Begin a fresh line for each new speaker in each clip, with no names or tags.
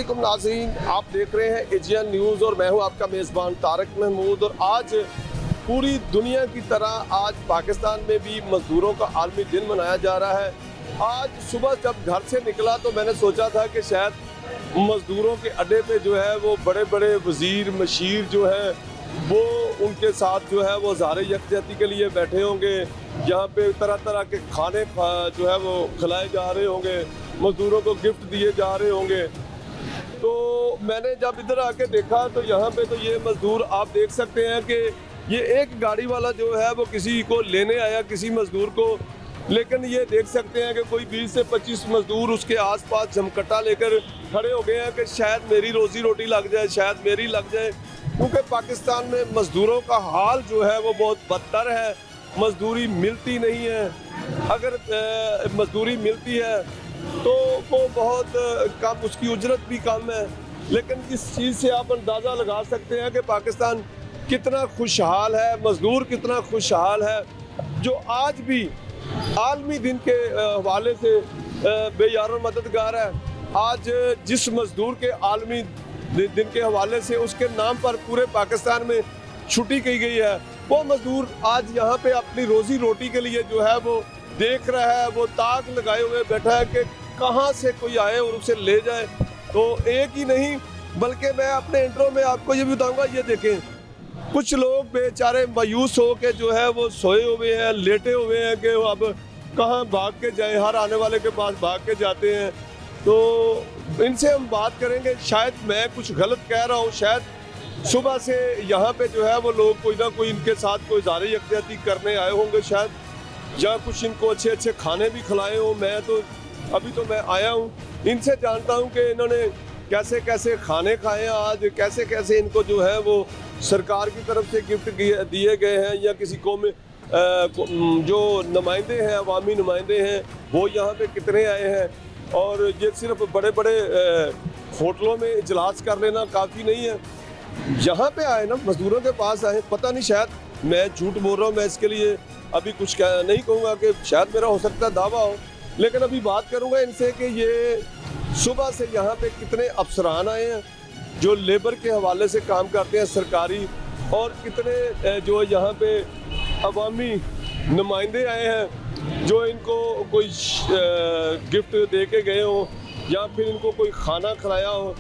वालेकुम नाज़रीन, आप देख रहे हैं एजियन न्यूज़ और मैं हूं आपका मेज़बान तारिक महमूद। और आज पूरी दुनिया की तरह आज पाकिस्तान में भी मज़दूरों का आलमी दिन मनाया जा रहा है। आज सुबह जब घर से निकला तो मैंने सोचा था कि शायद मज़दूरों के अड्डे पे जो है वो बड़े बड़े वज़ीर मशीर जो है वो उनके साथ जो है वो ज़ाहिर यकजहती के लिए बैठे होंगे। यहाँ पे तरह तरह के खाने जो है वो खिलाए जा रहे होंगे, मज़दूरों को गिफ्ट दिए जा रहे होंगे। तो मैंने जब इधर आके देखा तो यहाँ पे तो ये मज़दूर आप देख सकते हैं कि ये एक गाड़ी वाला जो है वो किसी को लेने आया किसी मज़दूर को, लेकिन ये देख सकते हैं कि कोई 20 से 25 मज़दूर उसके आसपास जमकट्टा लेकर खड़े हो गए हैं कि शायद मेरी रोज़ी रोटी लग जाए, शायद मेरी लग जाए। क्योंकि पाकिस्तान में मज़दूरों का हाल जो है वो बहुत बदतर है, मज़दूरी मिलती नहीं है। अगर मज़दूरी मिलती है तो वो बहुत कम, उसकी उजरत भी कम है। लेकिन इस चीज़ से आप अंदाज़ा लगा सकते हैं कि पाकिस्तान कितना खुशहाल है, मज़दूर कितना खुशहाल है, जो आज भी आलमी दिन के हवाले से बेयार और मददगार है। आज जिस मज़दूर के आलमी दिन के हवाले से उसके नाम पर पूरे पाकिस्तान में छुट्टी की गई है, वो मज़दूर आज यहाँ पे अपनी रोज़ी रोटी के लिए जो है वो देख रहा है, वो ताक लगाए हुए बैठा है कि कहाँ से कोई आए और उसे ले जाए। तो एक ही नहीं बल्कि मैं अपने इंट्रो में आपको ये भी बताऊँगा, ये देखें कुछ लोग बेचारे मायूस हो के जो है वो सोए हुए हैं, लेटे हुए हैं कि अब कहाँ भाग के जाएं, हर आने वाले के पास भाग के जाते हैं। तो इनसे हम बात करेंगे। शायद मैं कुछ गलत कह रहा हूँ, शायद सुबह से यहाँ पे जो है वो लोग कोई ना कोई इनके साथ कोई ज़ाहिर यकजहती करने आए होंगे, शायद या कुछ इनको अच्छे अच्छे खाने भी खिलाए हों। मैं तो अभी तो मैं आया हूँ, इनसे जानता हूँ कि इन्होंने कैसे कैसे खाने खाए आज, कैसे कैसे इनको जो है वो सरकार की तरफ से गिफ्ट दिए गए हैं या किसी कौम में जो नुमाइंदे हैं, अवामी नुमाइंदे हैं, वो यहाँ पे कितने आए हैं। और ये सिर्फ बड़े बड़े होटलों में इजलास कर लेना काफ़ी नहीं है, यहाँ पे आए ना मज़दूरों के पास आए। पता नहीं, शायद मैं झूठ बोल रहा हूँ, मैं इसके लिए अभी कुछ नहीं कहूँगा कि शायद मेरा हो सकता है दावा हो, लेकिन अभी बात करूँगा इनसे कि ये सुबह से यहाँ पे कितने अफसरान आए हैं जो लेबर के हवाले से काम करते हैं सरकारी, और कितने जो यहाँ पे अवामी नुमाइंदे आए हैं जो इनको कोई गिफ्ट दे के गए हो या फिर इनको कोई खाना खिलाया हो।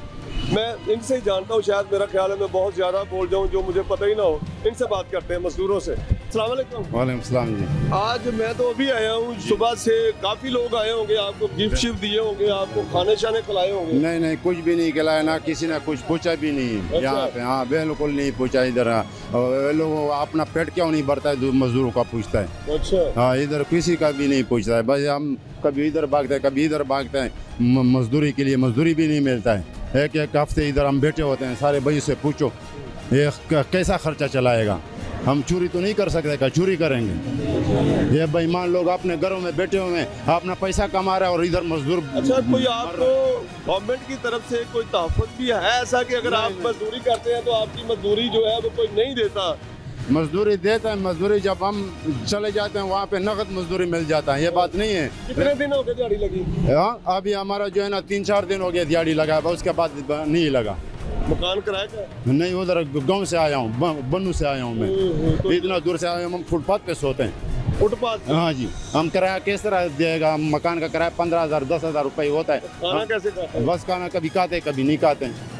मैं इनसे ही जानता हूँ, शायद मेरा ख्याल है मैं बहुत ज़्यादा बोल जाऊँ जो मुझे पता ही ना हो। इनसे बात करते हैं मज़दूरों से। अस्सलाम वालेकुम।
वालेकुम सलाम जी।
आज मैं तो अभी आया हूँ, सुबह से काफ़ी लोग आए होंगे, आपको गिफ्ट शिफ्ट दिए होंगे, आपको खाने शाने खिलाए होंगे।
नहीं नहीं, कुछ भी नहीं खिलाया, ना किसी ने कुछ पूछा भी नहीं।
अच्छा।
यहाँ पे हाँ बिल्कुल नहीं पूछा इधर। लोग अपना पेट क्यों नहीं भरता है, मजदूरों का पूछता है।
अच्छा।
हाँ, इधर किसी का भी नहीं पूछता है। बस हम कभी इधर भागते हैं, कभी इधर भागते हैं। मजदूरी के लिए मजदूरी भी नहीं मिलता है। एक हफ्ते इधर हम बैठे होते हैं, सारे भाई से पूछो ये कैसा खर्चा चलाएगा। हम चोरी तो नहीं कर सकते, क्या चोरी करेंगे? ये बेईमान लोग अपने घरों में बैठे हुए हैं, अपना पैसा कमा रहे हैं और इधर मजदूर।
अच्छा, कोई आपको गवर्नमेंट की तरफ से कोई तहफ़्फ़ुज़ भी है ऐसा कि अगर आप मजदूरी करते हैं तो आपकी मजदूरी जो है वो कोई नहीं देता?
मजदूरी देता है, मजदूरी जब हम चले जाते हैं वहाँ पे नकद मजदूरी मिल जाता है। ये बात नहीं है।
कितने दिन हो गए दिहाड़ी लगी?
हाँ, अभी हमारा जो है ना 3-4 दिन हो गए दिहाड़ी लगा, उसके बाद नहीं लगा।
मकान किराए का?
नहीं, उधर गांव से आया हूँ, बन्नू से आया हूँ मैं।
तो
इतना दूर से आया हूँ, हम फुटपाथ पे सोते हैं।
फुटपाथ?
हाँ जी। हम किराया किस तरह देगा? मकान का किराया 15,000 10,000 रुपये होता है।
खाना कैसे खाते हैं?
बस खाना कभी खाते कभी नहीं खाते हैं,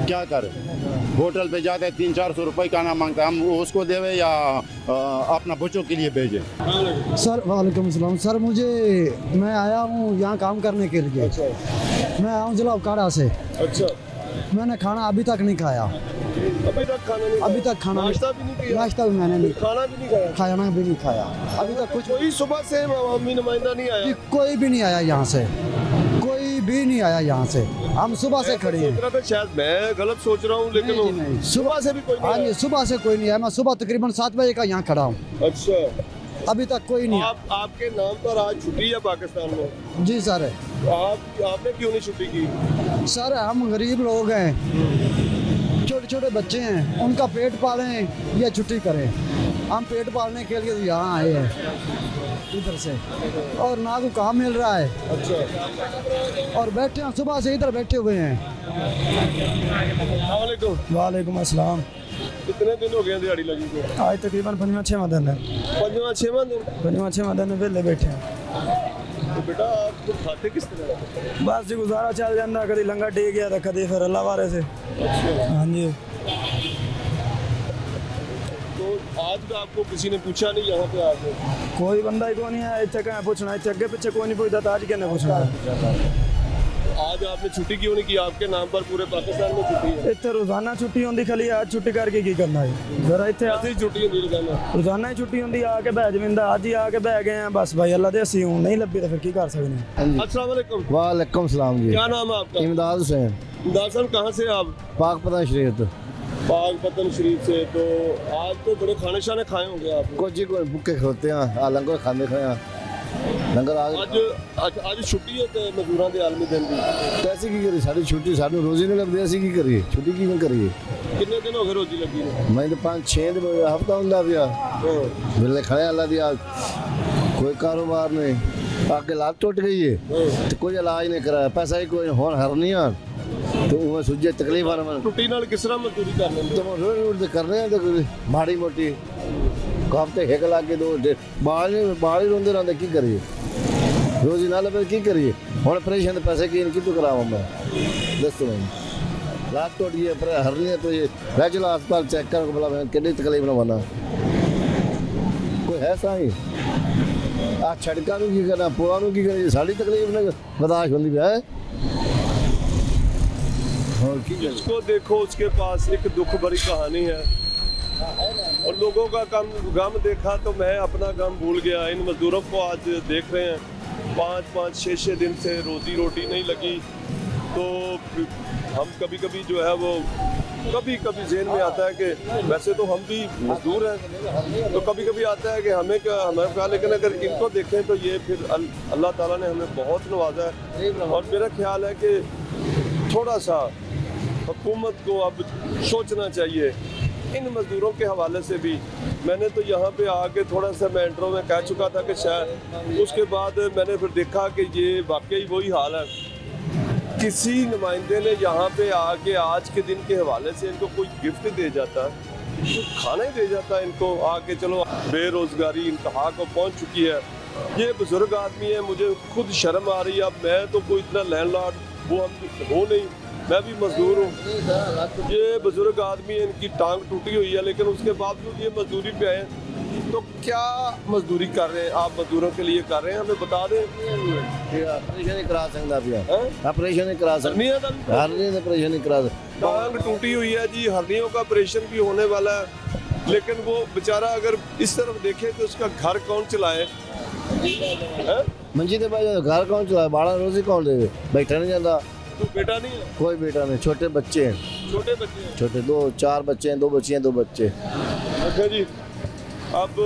क्या करें? होटल पे जाते हैं, 300-400 रुपये खाना मांगता है, हम उसको देवे या अपना बच्चों के लिए भेजें?
सर वालेकुम सलाम। सर मैं आया हूँ यहाँ काम करने के लिए।
अच्छा।
मैं आया हूँ जिला काड़ा से।
अच्छा।
मैंने खाना अभी तक नहीं खाया।
अभी तक खाना नहीं?
अभी तक खाना
नाश्ता भी नहीं किया?
नाश्ता भी मैंने नहीं,
खाना भी नहीं खाया?
खाना भी नहीं खाया अभी तक। कुछ
कोई सुबह से अवामी नुमाइंदा नहीं आया?
कोई भी नहीं आया यहाँ से, कोई भी नहीं आया यहाँ से। हम सुबह से खड़े हैं।
सोच रहा था शायद मैं गलत सोच रहा हूँ, लेकिन
नहीं,
सुबह से भी कोई नहीं आया?
सुबह से कोई नहीं आया। मैं सुबह तकरीबन 7 बजे का यहाँ खड़ा हूँ,
अच्छा।
अभी तक कोई नहीं।
आपके नाम पर आज छुट्टी है पाकिस्तान में?
जी सर।
आपने क्यों नहीं छुट्टी की?
सर हम गरीब लोग हैं, छोटे छोटे बच्चे हैं, उनका पेट पालें या छुट्टी करें। हम पेट पालने के लिए यहाँ आए हैं इधर से, और ना को काम मिल रहा है।
अच्छा,
और बैठे हैं सुबह से इधर बैठे हुए हैं।
वालेकुम अस्सलाम।
कितने दिन हो गए दिहाड़ी लगी को?
आज तकरीबन 5वां दिन है।
5वां 6वां दिन
वेले बैठे हैं।
तो बेटा आप तो खाते किस तरह?
बस जी गुजारा चल जाता, कभी लंगर टेक गया तो कभी फिर अल्लाह वाले से। हाँ जी।
तो आज का आपको किसी ने पूछा नहीं यहाँ पे आके?
कोई बंदा ही को नहीं है इतने कहें पूछना, इतने अगे पीछे कोई नहीं पूछता, तो आज क्या पूछना।
आज आपने छुट्टी क्यों नहीं की? आपके नाम पर पूरे पाकिस्तान में छुट्टी है।
इतने रोजाना छुट्टी होती, खाली आज छुट्टी करके की करना है। जरा इतने
ऐसे ही छुट्टी होती रोजाना?
रोजाना ही छुट्टी होती, आके बह जमींदा आज ही आके बह गए हैं बस भाई, अल्लाह दे सी हूँ, नहीं लभी तो फिर की कर सकते हैं।
अस्सलाम वालेकुम।
वालेकुम सलाम जी।
क्या नाम है आपका?
इमदाद हुसैन।
इमदाद साहब कहाँ से आप?
पाकपतन शरीफ।
पाकपतन शरीफ से। तो आज तो बड़े खाने शाने खाए होंगे आप?
कुछ जी कोई भुक्के खलोते हैं, लंगर खाने खाए लंगर
आज छुट्टी है तो मजदूरों के आलमी दिन की।
कैसे की करी, साड़ी छुट्टी सानू रोजी नहीं लगती, ऐसी की करिए, छुट्टी की करिए।
कितने दिन हो गए रोजी लगी ने?
मैं तो 5-6 दिन हफ्ता होंगे पिया वेले खाए अल्लाह दिया, कोई कारोबार नहीं, आके लात टुट गई है तो कोई इलाज नहीं कराया, पैसा ही कोई होन हर नहीं आ तो वो सुझे तकलीफ आ।
छुट्टी नाल किस तरह मजदूरी कर लेंगे?
तो रोज करने हैं तो माड़ी मोटी हफ्ते हिक ला के 2 बाल ही रोंदे रहते, की करिए रोजी ना लगे की करिए। हम परेशान पैसे की तो करावा मैं दसो मैं लात टूट गई पर हर नहीं तो ये रह चलो अस्पताल चेक कर को बोला कि तकलीफ ना बना कोई है साई आ छड़का की करना पुआ की करिए, साड़ी तकलीफ ना बर्दाश्त होती है।
जिसको देखो उसके पास एक दुख भरी कहानी है, और लोगों का गम देखा तो मैं अपना गम भूल गया। इन मजदूरों को आज देख रहे हैं 5-5, 6-6 दिन से रोजी रोटी नहीं लगी, तो हम कभी कभी जो है वो कभी जेहन में आता है कि वैसे तो हम भी मजदूर हैं, तो कभी कभी आता है कि हमें क्या, लेकिन अगर इनको देखें तो ये फिर अल्लाह ताला ने हमें बहुत नवाजा है। और मेरा ख्याल है कि थोड़ा सा हुकूमत को अब सोचना चाहिए इन मजदूरों के हवाले से भी। मैंने तो यहाँ पे आके थोड़ा सा मैं इंट्रो में कह चुका था कि शायद, उसके बाद मैंने फिर देखा कि ये वाकई वही हाल है। किसी नुमाइंदे ने यहाँ पे आके आज के दिन के हवाले से इनको कोई गिफ्ट दे जाता, कुछ खाना ही दे जाता इनको आके, चलो बेरोजगारी इंतहा को पहुँच चुकी है। ये बुजुर्ग आदमी है, मुझे खुद शर्म आ रही है। अब मैं तो कोई इतना लैंडलॉर्ड वो हम हो नहीं, मैं भी मजदूर हूँ। ये बुजुर्ग आदमी है, इनकी टांग टूटी हुई है, लेकिन उसके बावजूद ये मजदूरी पे आए। तो क्या मजदूरी कर रहे हैं आप? मजदूरों के लिए कर रहे हैं, हमें बता दें।
ऑपरेशन करा सकता पिया, ऑपरेशन करा सकता, हरनी ऑपरेशन करा सकता।
टांग टूटी हुई है जी, हरनियों का ऑपरेशन भी होने वाला है, लेकिन वो बेचारा अगर इस तरफ देखे तो उसका घर कौन चलाए?
मंजी दे भाई घर कौन चलाए, बाड़ा रोजी कौन दे, बैठा नहीं जाता।
तो बेटा नहीं है?
कोई बेटा नहीं, छोटे बच्चे हैं।
छोटे बच्चे हैं?
छोटे 2-4 बच्चे हैं, 2 बच्चियां 2 बच्चे।
अच्छा जी, अब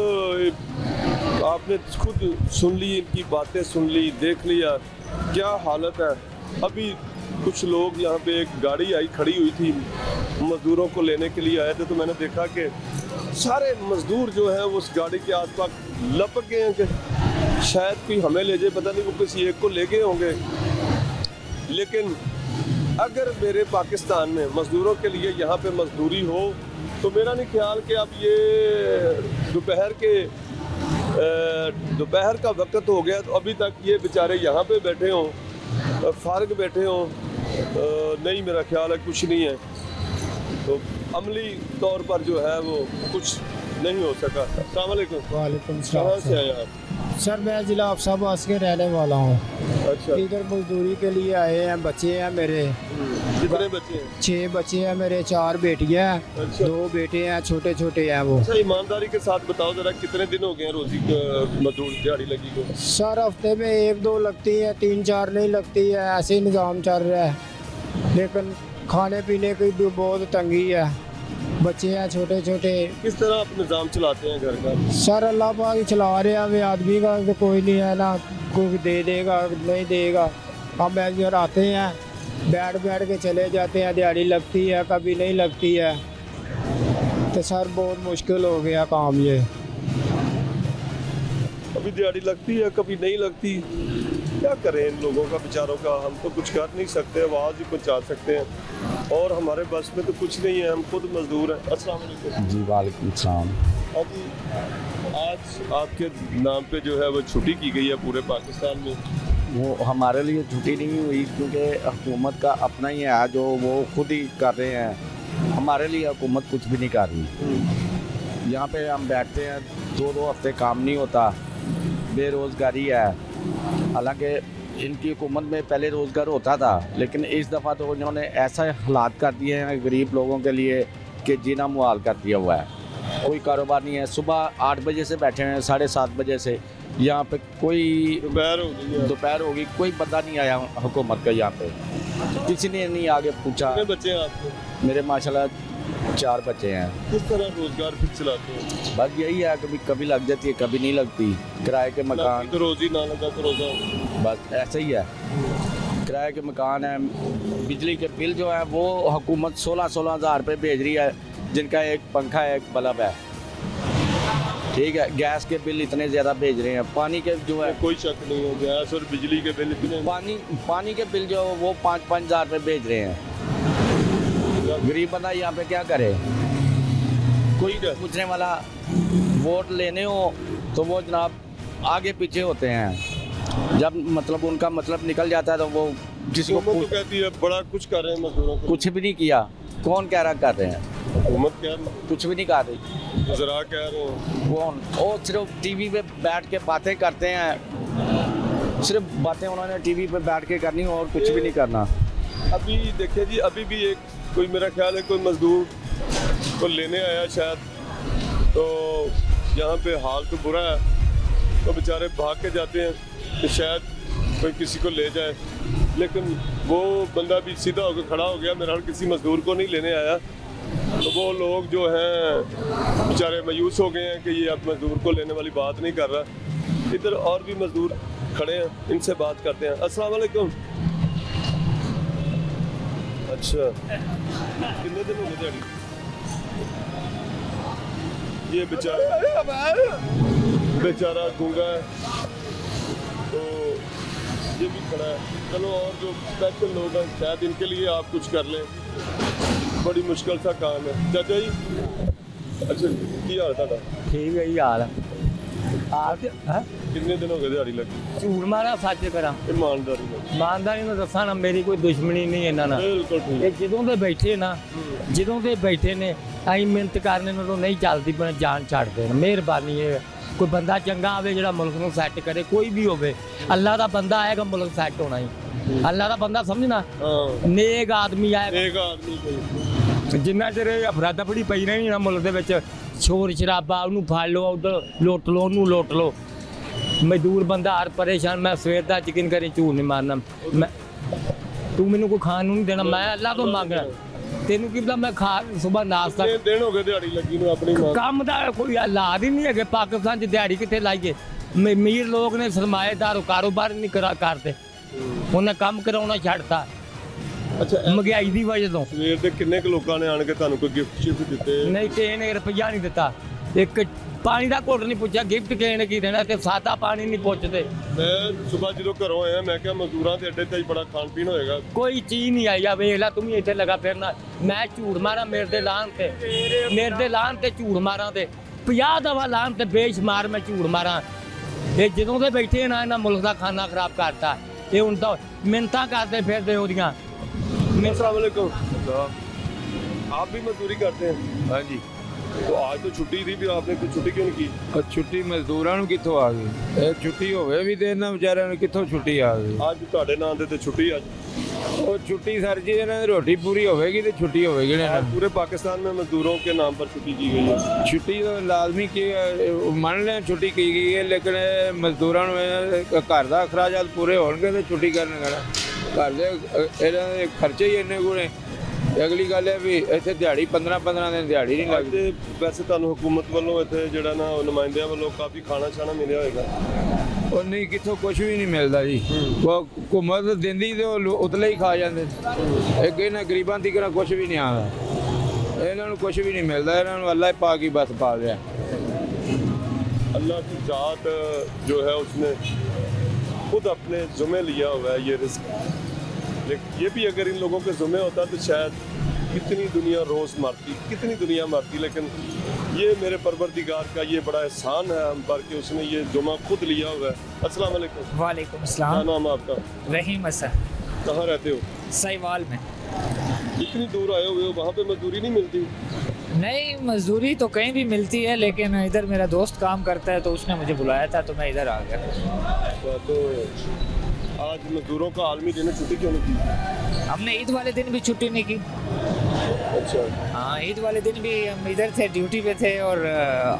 आपने खुद सुन ली, इनकी बातें सुन ली, देख लिया क्या हालत है। अभी कुछ लोग यहाँ पे एक गाड़ी आई खड़ी हुई थी, मजदूरों को लेने के लिए आए थे, तो मैंने देखा कि सारे मजदूर जो हैं वो उस गाड़ी के आसपास लपक गए हैं कि शायद कोई हमें ले जाए, पता नहीं वो किसी एक को ले गए होंगे। लेकिन अगर मेरे पाकिस्तान में मजदूरों के लिए यहाँ पे मजदूरी हो तो मेरा नहीं ख्याल कि अब ये दोपहर का वक्त हो गया तो अभी तक ये बेचारे यहाँ पे बैठे हों, फारग बैठे हों, नहीं मेरा ख्याल है कुछ नहीं है। तो अमली तौर पर जो है वो कुछ नहीं हो सका। अस्सलाम वालेकुम।
वालेकुम
कहाँ से आए आप?
सर मैं ज़िला अफसाबाद के रहने वाला हूँ।
अच्छा,
इधर मजदूरी के लिए आए हैं, बच्चे हैं मेरे।
कितने बच्चे हैं?
6 बच्चे हैं मेरे, 4 बेटियाँ हैं।
अच्छा।
2 बेटे हैं, छोटे छोटे हैं वो।
अच्छा, ईमानदारी के साथ बताओ जरा, कितने दिन हो गए हैं रोजी मजदूर दिहाड़ी लगी को?
सर हफ्ते में 1-2 लगती है, 3-4 नहीं लगती है, ऐसे ही निज़ाम चल रहा है। लेकिन खाने पीने की भी बहुत तंगी है, बच्चे हैं छोटे छोटे। किस
तरह आप निज़ाम चलाते हैं घर का?
सर अल्लाह पाक ही चला रहे हैं, वे आदमी का तो कोई नहीं है ना, कोई दे देगा नहीं देगा। हम इधर आते हैं, बैठ के चले जाते हैं, दिहाड़ी लगती है कभी नहीं लगती है। तो सर बहुत मुश्किल हो गया काम ये।
कभी दिहाड़ी लगती है, कभी नहीं लगती। क्या करें इन लोगों का, बेचारों का। हम तो कुछ कर नहीं सकते, आवाज़ ही पहुँचा सकते हैं और हमारे बस में तो कुछ नहीं है, हम खुद मजदूर हैं। अस्सलाम वालेकुम।
जी वालेकुम सलाम।
अभी आज आपके नाम पे जो है वो छुट्टी की गई है पूरे पाकिस्तान में।
वो हमारे लिए छुट्टी नहीं हुई क्योंकि हुकूमत का अपना ही है जो वो खुद ही कर रहे हैं। हमारे लिए हुकूमत कुछ भी नहीं कर रही। यहाँ पे हम बैठते हैं, 2-2 हफ्ते काम नहीं होता, बेरोज़गारी है। हालांकि इनकी हुकूमत में पहले रोज़गार होता था, लेकिन इस दफ़ा तो उन्होंने ऐसा हालात कर दिए हैं गरीब लोगों के लिए कि जीना मुहाल कर दिया हुआ है। कोई कारोबार नहीं है। सुबह 8 बजे से बैठे हैं, 7:30 बजे से यहाँ पे कोई दोपहर होगी, कोई बंदा नहीं आया हुकूमत का। यहाँ पे किसी ने नहीं आगे पूछा।
कितने बच्चे हैं आपके?
मेरे माशाल्लाह 4 बच्चे हैं।
किस तरह रोजगार फिर चलाते हैं?
बस यही है, कभी लग जाती है, कभी नहीं लगती। किराए के मकान
तो रोजी ना लगा तो रोजा,
बस ऐसा ही है। किराए के मकान है। बिजली के बिल जो है वो हुकूमत 16-16 हज़ार रुपये भेज रही है, जिनका एक पंखा है, एक बल्ब है। ठीक है, गैस के बिल इतने ज़्यादा भेज रहे हैं। पानी के जो है
कोई शक नहीं है, गैस और बिजली के बिल इतने।
पानी के बिल जो वो 5-5 हज़ार रुपये भेज रहे हैं। गरीब बंदा यहाँ पे क्या करे? कोई पूछने वाला वोट लेने हो तो वो जनाब आगे पीछे होते हैं। जब मतलब उनका मतलब निकल जाता है तो वो किसी को
तो कहती है बड़ा कुछ कर रहे हैं मजदूरों को।
कुछ भी नहीं किया। कौन कह रहा कर रहे हैं?
हुकूमत कह रही है,
कुछ भी नहीं कर रही।
जरा कह रहे हैं।
कौन? वो सिर्फ टीवी पे बैठ के बातें करते हैं। सिर्फ बातें उन्होंने टीवी पे बैठ के करनी और कुछ भी नहीं करना।
अभी देखिए जी, अभी भी एक कोई मेरा ख्याल है कोई मजदूर को लेने आया शायद, तो यहाँ पे हाल तो बुरा है, तो बेचारे भाग के जाते हैं कि शायद कोई किसी को ले जाए, लेकिन वो बंदा भी सीधा होकर खड़ा हो गया। मेरा किसी मजदूर को नहीं लेने आया, तो वो लोग जो हैं बेचारे मायूस हो गए हैं कि ये अब मजदूर को लेने वाली बात नहीं कर रहा। इधर और भी मजदूर खड़े हैं, इनसे बात करते हैं। अस्सलाम वालेकुम। अच्छा, कितने दिन हो गए दिहाड़ी? ये बेचारा गूंगा है, तो ये भी खड़ा है। चलो, और जो स्पेशल लोग हैं शायद इनके लिए आप कुछ कर लें, बड़ी मुश्किल सा काम है। चाचा जी, अच्छा की हाल है?
ठीक है, हाल है।
कितने दिन हो गए दिहाड़ी लगी?
झूठ मारा सच करा, ईमानदारी में दसा ना, मेरी कोई दुश्मनी नहीं इन्हां नाल।
बिल्कुल ठीक।
ਜਦੋਂ ਦੇ ਬੈਠੇ ਨਾ, ਜਦੋਂ ਦੇ ਬੈਠੇ ਨੇ ਅਸੀਂ ਮਿਹਨਤ ਕਰਨੇ ਨੂੰ ਤਾਂ ਨਹੀਂ ਚੱਲਦੀ, ਪਰ ਜਾਨ ਛੱਡ ਦੇਣ। ਮਿਹਰਬਾਨੀ ਹੈ, ਕੋਈ ਬੰਦਾ ਚੰਗਾ ਆਵੇ ਜਿਹੜਾ ਮੁਲਕ ਨੂੰ ਸੈੱਟ ਕਰੇ, ਕੋਈ ਵੀ ਹੋਵੇ। ਅੱਲਾ ਦਾ ਬੰਦਾ ਆਏਗਾ, ਮੁਲਕ ਸੈੱਟ ਹੋਣਾ ਹੀ। ਅੱਲਾ ਦਾ ਬੰਦਾ ਸਮਝਣਾ, ਨੇਕ ਆਦਮੀ ਆਏਗਾ।
ਨੇਕ ਆਦਮੀ ਕੋਈ
ਜਿੰਨਾ ਚਿਰ ਅਫਰਾ ਦਫੜੀ ਪਈ ਰਹਿਣੀ ਨਾ ਮੁਲਕ ਦੇ ਵਿੱਚ, ਸ਼ੋਰ ਸ਼ਰਾਬਾ, ਉਹਨੂੰ ਫੜ ਲਓ, ਉਧਰ ਲੁੱਟ ਲਓ, ਉਹਨੂੰ ਲੁੱਟ ਲਓ। ਮਜ਼ਦੂਰ ਬੰਦਾ ਹਰ ਪਰੇਸ਼ਾਨ। ਮੈਂ ਸਵੇਰ ਦਾ ਯਕੀਨ ਕਰੀ, ਝੂਠ ਨਹੀਂ ਮਾਰਨਾ। ਮੈਂ ਤੂੰ ਮੈਨੂੰ ਕੋਈ ਖਾਣ ਨੂੰ ਨਹੀਂ ਦੇਣਾ, ਮੈਂ ਅੱਲਾ ਤੋਂ ਮੰਗਣਾ। ਤੈਨੂੰ ਕੀ ਪਤਾ ਮੈਂ ਖਾ ਸੁਬਹ ਨਾਸ਼ਤਾ।
ਦਿਨ ਹੋ ਗਏ ਦਿਹਾੜੀ ਲੱਗੀ ਨੂੰ ਆਪਣੀ ਮਾਂ।
ਕੰਮ ਦਾ ਕੋਈ ਹਾਲਾਤ ਹੀ ਨਹੀਂ ਹੈਗੇ ਪਾਕਿਸਤਾਨ 'ਚ। ਦਿਹਾੜੀ ਕਿੱਥੇ ਲਾਈਏ? ਅਮੀਰ ਲੋਕ ਨੇ, ਸਰਮਾਏਦਾਰ ਕਾਰੋਬਾਰ ਨਹੀਂ ਕਰਦੇ, ਉਹਨੇ ਕੰਮ ਕਰਾਉਣਾ ਛੱਡਤਾ।
ਅੱਛਾ,
ਮਹਿੰਗਾਈ ਦੀ ਵਜ੍ਹਾ ਤੋਂ।
ਸਵੇਰ ਦੇ ਕਿੰਨੇ ਕੁ ਲੋਕਾਂ ਨੇ ਆਣ ਕੇ ਤੁਹਾਨੂੰ ਕੋਈ ਗਿਫਟ ਸ਼ਿਫਟ ਦਿੱਤੇ?
ਨਹੀਂ, ਕਿਸੇ ਨੇ ਰੁਪਈਆ ਨਹੀਂ ਦਿੱਤਾ। ਇੱਕ ਪਾਣੀ ਦਾ ਘੁੱਟ ਨਹੀਂ ਪੁੱਛਿਆ, ਗਿਫਟ ਕਿਸੇ ਨੇ ਕੀ ਦੇਣਾ? ਤੇ ਸਾਦਾ ਪਾਣੀ ਨਹੀਂ ਪੁੱਛਦੇ।
ਮੈਂ ਸਵੇਰ ਜਦੋਂ ਘਰੋਂ ਆਇਆ, ਮੈਂ ਕਿਹਾ ਮਜ਼ਦੂਰਾਂ ਦੇ ਅੱਡੇ ਤੇ ਹੀ ਬੜਾ ਖਾਣ ਪੀਣ ਹੋਏਗਾ।
ਕੋਈ ਚੀਜ਼ ਨਹੀਂ ਆਈ। ਆ ਵੇਖ ਲੈ, ਤੂੰ ਵੀ ਇੱਥੇ ਲਗਾ ਫਿਰਨਾ। ਮੈਂ ਝੂਠ ਮਾਰਾਂ, ਮੇਰੇ ਦੇ ਲਾਹਨ ਤੇ ਝੂਠ ਮਾਰਾਂ ਤੇ 50 ਦਫਾ ਲਾਹਨ ਤੇ ਬੇਸ਼ੁਮਾਰ ਮੈਂ ਝੂਠ ਮਾਰਾਂ। ਇਹ ਜਦੋਂ ਦੇ ਬੈਠੇ ਨਾ, ਇਹਨਾਂ ਮੁਲਕ ਦਾ ਖਾਨਾ ਖਰਾਬ ਕਰਤਾ। ਇਹ ਹੁਣ ਤਾਂ ਮਿੰਨਤਾਂ ਕਰਦੇ ਫਿਰਦੇ ਉਹਦੀਆਂ।
अस्सलाम वालेकुम। आप भी मजदूरी करते हैं?
हाँ जी।
तो आज तो छुट्टी थी, फिर आपने तो छुट्टी क्यों नहीं की?
और छुट्टी मजदूਰਾਂ ਨੂੰ ਕਿੱਥੋਂ ਆ ਗਈ? ਛੁੱਟੀ ਹੋਵੇ ਵੀ ਤੇ ਇਹਨਾਂ ਵਿਚਾਰਿਆਂ ਨੂੰ ਕਿੱਥੋਂ ਛੁੱਟੀ ਆ ਗਈ?
ਅੱਜ ਤੁਹਾਡੇ ਨਾਂ ਤੇ ਛੁੱਟੀ ਅੱਜ।
ਉਹ ਛੁੱਟੀ ਸਰ ਜੀ, ਇਹਨਾਂ ਦੀ ਰੋਟੀ ਪੂਰੀ ਹੋਵੇਗੀ ਤੇ ਛੁੱਟੀ होगी ना।
पूरे पाकिस्तान में मजदूरों के नाम पर छुट्टी की गई है।
छुट्टी तो लाजमी की ਮੰਨ ਲੈਣ ਛੁੱਟੀ की गई है, लेकिन ਮਜ਼ਦੂਰਾਂ ਨੂੰ ਘਰ ਦਾ ਅਖਰਾਜਾਤ ਪੂਰੇ ਹੋਣਗੇ ਤੇ ਛੁੱਟੀ ਕਰਨ ਘਰ ਦੇ ਇਹਨਾਂ ਦੇ ਖਰਚੇ ਹੀ ਇੰਨੇ ਗੁਣੇ। ਅਗਲੀ ਗੱਲ ਹੈ ਵੀ ਇੱਥੇ ਦਿਹਾੜੀ 15 ਦਿਨ ਦਿਹਾੜੀ ਨਹੀਂ ਲੱਗਦੀ।
ਵੈਸੇ ਤੁਹਾਨੂੰ ਹੁਕੂਮਤ ਵੱਲੋਂ ਇੱਥੇ ਜਿਹੜਾ ਨਾ ਨੁਮਾਇੰਦਿਆਂ ਵੱਲੋਂ ਕਾਫੀ ਖਾਣਾ ਛਾਣਾ ਮਿਲਿਆ ਹੋਏਗਾ?
ਉਹ ਨਹੀਂ, ਕਿੱਥੋਂ ਕੁਝ ਵੀ ਨਹੀਂ ਮਿਲਦਾ ਜੀ। ਉਹ ਹੁਕੂਮਤ ਦਿੰਦੀ ਤੇ ਉਹ ਉਤਲੇ ਹੀ ਖਾ ਜਾਂਦੇ। ਅੱਗੇ ਨਾ ਗਰੀਬਾਂ ਦੀ ਕਿਹੜਾ ਕੁਝ ਵੀ ਨਹੀਂ ਆਉਂਦਾ। ਇਹਨਾਂ ਨੂੰ ਕੁਝ ਵੀ ਨਹੀਂ ਮਿਲਦਾ, ਇਹਨਾਂ ਨੂੰ ਅੱਲਾ ਹੀ ਪਾ ਕੇ ਬਸ ਪਾ ਰਿਹਾ।
अल्लाह की ज़ात जो है उसने खुद अपने ज़ुम्मे लिया हुआ है ये रिस्क। लेकिन ये भी अगर इन लोगों के ज़ुम्मे होता तो शायद कितनी दुनिया रोज़ मरती, कितनी दुनिया मरती। लेकिन ये मेरे परवरदिगार का ये बड़ा एहसान है हम पर कि उसने ये जुम्मा खुद लिया हुआ है। अस्सलाम वालेकुम।
वालेकुम
क्या
अस्सलाम।
नाम है आपका?
रहीम असर।
कहाँ रहते हो?
सहीवाल में।
इतनी दूर आए हुए हो, वहाँ पे मजदूरी नहीं मिलती?
नहीं, मजदूरी तो कहीं भी मिलती है, लेकिन इधर मेरा दोस्त काम करता है तो उसने मुझे बुलाया था तो मैं इधर आ गया।
तो आज मजदूरों का आलमी दिन है, छुट्टी क्यों नहीं की?
हमने ईद वाले दिन भी छुट्टी नहीं की।
अच्छा।
हाँ, ईद वाले दिन भी हम इधर थे, ड्यूटी पे थे। और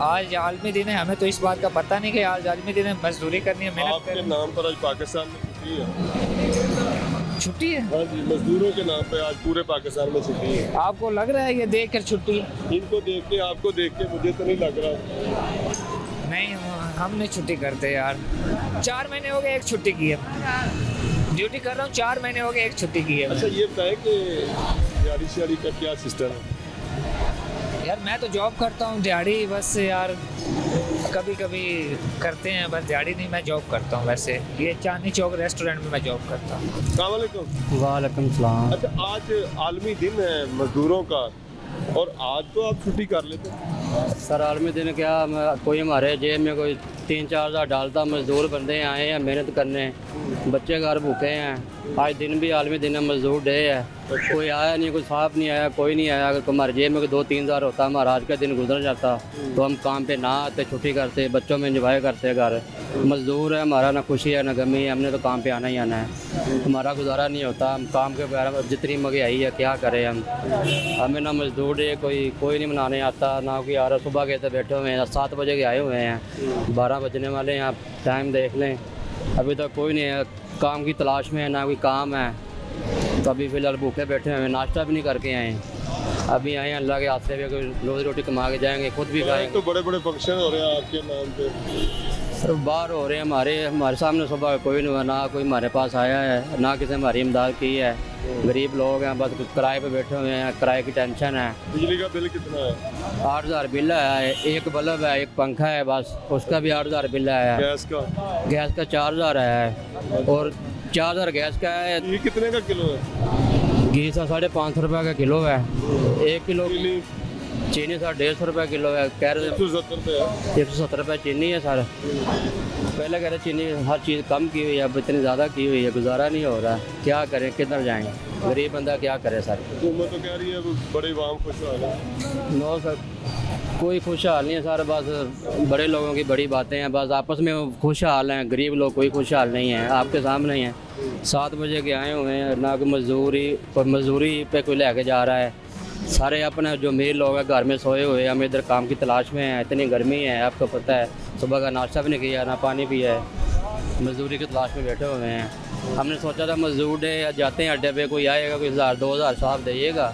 आज आलमी दिन है, हमें तो इस बात का पता नहीं कि आज आलमी दिन है, मजदूरी करनी है, मेहनत
आपके
करनी
नाम पर आज पाकिस्तान में छुट्टी है?
छुट्टी है।
हाँ जी, मजदूरों के नाम पे आज पूरे पाकिस्तान में छुट्टी है।
आपको लग रहा है ये देख कर छुट्टी?
इनको देख के, आपको देख के मुझे तो नहीं लग रहा।
नहीं, हम नहीं छुट्टी करते यार। 4 महीने हो गए एक छुट्टी की है, ड्यूटी कर रहा हूँ, 4 महीने हो गए एक छुट्टी की है।
अच्छा, ये बताएं कि दिहाड़ी शिहाड़ी का क्या सिस्टम है?
यार मैं तो जॉब करता हूँ, दिहाड़ी बस यार कभी कभी करते हैं, बस दिहाड़ी नहीं, मैं जॉब करता हूँ। वैसे ये चांदनी चौक रेस्टोरेंट में मैं जॉब करता हूँ।
अस्सलाम वालेकुम।
वालेकुम सलाम।
अच्छा, आज आलमी दिन है मजदूरों का और आज तो आप छुट्टी कर लेते?
सर आलमी दिन क्या, कोई हमारे जेब में कोई 3-4 हज़ार डालता, मजदूर बंदे आए हैं मेहनत करने, बच्चे घर भूखे हैं। आज दिन भी आलमी दिन है, मजदूर डे है, कोई आया नहीं, कोई साहब नहीं आया, कोई नहीं आया। अगर हमारे जेब में 2-3 हज़ार होता, हमारा आज का दिन गुजर जाता तो हम काम पे ना आते, छुट्टी करते, बच्चों में इंजॉय करते घर। मजदूर है हमारा, ना खुशी है ना गमी है, हमने तो काम पे आना ही आना है, हमारा गुजारा नहीं होता। हम काम के बगैर जितनी महंगाई है क्या करें हम। हमें ना मजदूर डे कोई नहीं मनाने आता, ना कोई आ रहा। सुबह के तो बैठे हुए हैं, 7 बजे के आए हुए हैं, 12 बजने वाले हैं। आप टाइम देख लें, अभी तक कोई नहीं है, काम की तलाश में है, ना कोई काम है। तो अभी फ़िलहाल भूखे बैठे हुए हैं, नाश्ता भी नहीं करके आए हैं। अभी आए हैं, अल्लाह के हाथ से भी कोई रोज़ी रोटी कमा के जाएंगे, खुद भी खाएंगे।
तो बड़े बड़े फंक्शन हो रहे हैं आपके नाम पे?
सर बाहर हो रहे हैं, हमारे सामने सुबह कोई नहीं हुआ, ना कोई हमारे पास आया है, ना किसी हमारी इमदाद की है। गरीब लोग हैं, बस किराए पे बैठे हुए हैं, किराए की टेंशन है।
बिजली का बिल कितना है?
8,000 बिल है, एक बल्ब है, एक पंखा है, बस उसका भी 8,000 बिल है।
गैस का?
गैस का 4,000 है, और 4,000 गैस का है।
ये कितने का किलो है?
घी सा 550 रुपये का किलो है। 1 किलो चीनी सर 150 रुपये किलो है, कह रहे
170 रुपये है।
170 रुपये चीनी है सर। पहले कह रहे चीनी हर चीज़ कम की हुई है, अब इतनी ज़्यादा की हुई है, गुजारा नहीं हो रहा। क्या करें, किधर जाएँ, गरीब बंदा क्या करे सर।
हुकूमत तो कह रही है बड़े वाम खुशहाल है।
नो सर, कोई खुशहाल नहीं है सर, बस बड़े लोगों की बड़ी बातें हैं, बस आपस में खुशहाल हैं, गरीब लोग कोई खुशहाल नहीं है। आपके सामने ही हैं, 7 बजे के आए हुए हैं, ना कोई मजदूरी पे कोई लेके जा रहा है। सारे अपने जो अमीर लोग हैं घर में सोए हुए हैं, हम इधर काम की तलाश में हैं। इतनी गर्मी है, आपको पता है, सुबह का नाश्ता भी नहीं किया, ना पानी पिया है, मजदूरी की तलाश में बैठे हुए हैं। हमने सोचा था मजदूर डे जाते हैं अड्डे पे, कोई आएगा, कोई 1,000-2,000 साहब देइएगा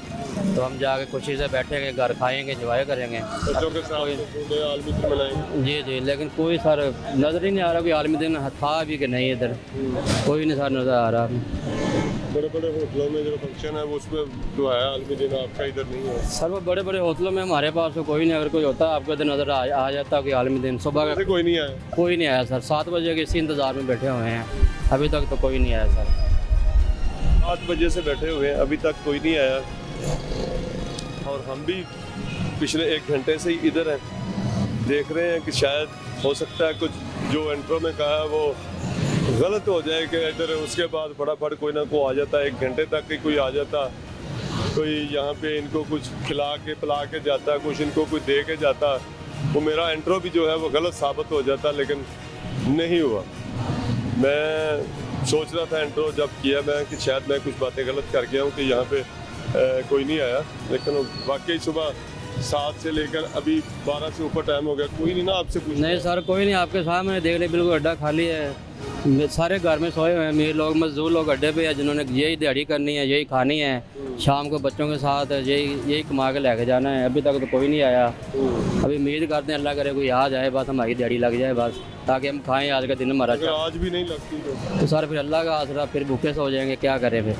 तो हम जाके खुशी से बैठेंगे, घर खाएंगे, एंजॉय करेंगे,
बच्चों के साथ आलमी दिन मनाएंगे।
जी जी। लेकिन कोई सर नज़र ही नहीं आ रहा, कोई आलमी दिन था भी कि नहीं, इधर कोई नहीं सर नज़र आ रहा।
बड़े बड़े होटलों में जो फंक्शन है वो उसमें जो है आलमी दिन, आपका इधर नहीं है?
सर वो बड़े बड़े होटलों में हमारे पास तो कोई नहीं, अगर कोई होता आपको इधर नज़र आ जाता कि आलमी दिन। सुबह का
कोई नहीं आया?
कोई नहीं आया सर, 7 बजे के इसी इंतज़ार में बैठे हुए हैं, अभी तक तो कोई नहीं आया सर।
7 बजे से बैठे हुए हैं, अभी तक कोई नहीं आया। और हम भी पिछले 1 घंटे से ही इधर हैं, देख रहे हैं कि शायद हो सकता है कुछ जो इंट्रो में कहा है वो गलत हो जाए कि इधर उसके बाद फटाफट कोई ना कोई आ जाता, 1 घंटे तक ही कोई आ जाता, कोई यहाँ पे इनको कुछ खिला के पिला के जाता, कुछ इनको कुछ दे के जाता। वो मेरा इंट्रो भी जो है वो गलत साबित हो जाता, लेकिन नहीं हुआ। मैं सोच रहा था इंट्रो जब किया मैं कि शायद मैं कुछ बातें गलत कर गया हूँ कि यहाँ पे कोई नहीं आया, लेकिन वाकई सुबह 7 से लेकर अभी 12 से ऊपर टाइम हो गया, कोई नहीं ना आपसे पूछ? नहीं
सर कोई नहीं, आपके सामने देख रहे, बिल्कुल अड्डा खाली है, सारे घर में सोए हुए हैं। अमीर लोग मजदूर लोग अड्डे पे है, जिन्होंने यही दिहाड़ी करनी है, यही खानी है, शाम को बच्चों के साथ यही कमा के लेके जाना है। अभी तक तो कोई नहीं आया। अभी उम्मीद करते हैं अल्लाह करे कोई आ जाए, बस हमारी दिहाड़ी लग जाए बस, ताकि हम खाएं आज का दिन हमारा।
आज भी नहीं लगती
तो सर फिर अल्लाह का आसरा, फिर भूखे से हो जाएंगे, क्या करें फिर।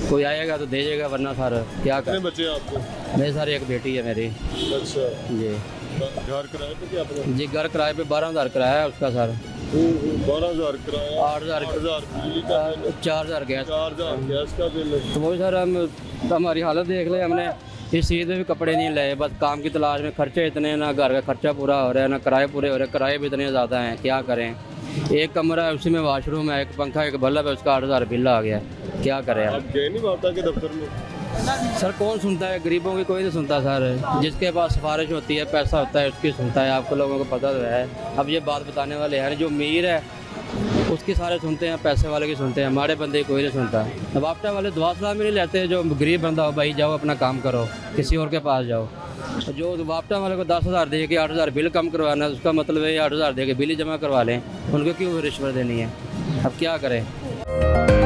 कोई आएगा तो दे जाएगा, वरना सर क्या
कितने
कर।
बच्चे हैं आपके?
मेरे सर एक बेटी है मेरी
अच्छा,
जी।
घर किराए पे क्या अपना?
जी घर किराए पे 12,000 किराया है उसका सर।
12,000 किराया,
8,000
बिजली का बिल,
4,000 गैस।
4,000 गैस का बिल।
तो वही सर हम हमारी हालत देख ले, हमने इस चीज़ में भी कपड़े नहीं लाए, बस काम की तलाश में खर्चे इतने, ना घर का खर्चा पूरा हो रहा है ना किराए पूरे हो रहे हैं, किराए भी इतने ज़्यादा हैं, क्या करें। एक कमरा है उसी में वॉशरूम है, एक पंखा एक बल्ब है, उसका 8,000 बिल आ गया, क्या करें
आप गए नहीं वार्ता के दफ्तर में?
सर। कौन सुनता है, गरीबों की कोई नहीं सुनता सर। जिसके पास सिफारिश होती है, पैसा होता है, उसकी सुनता है। आपको लोगों को पता तो है। अब ये बात बताने वाले हैं, जो अमीर है उसकी सारे सुनते हैं, पैसे वाले की सुनते हैं, हमारे बंदे की कोई नहीं सुनता। अब वापटा वाले दुआ सलाम ही नहीं लेते। जो गरीब बंदा हो, भाई जाओ अपना काम करो, किसी और के पास जाओ। जो वापटा वाले को 10,000 दे के 8,000 बिल कम करवाना है, उसका मतलब है 8,000 दे के बिल ही जमा करवा लें, उनको क्यों रिश्वत देनी है। अब क्या करें।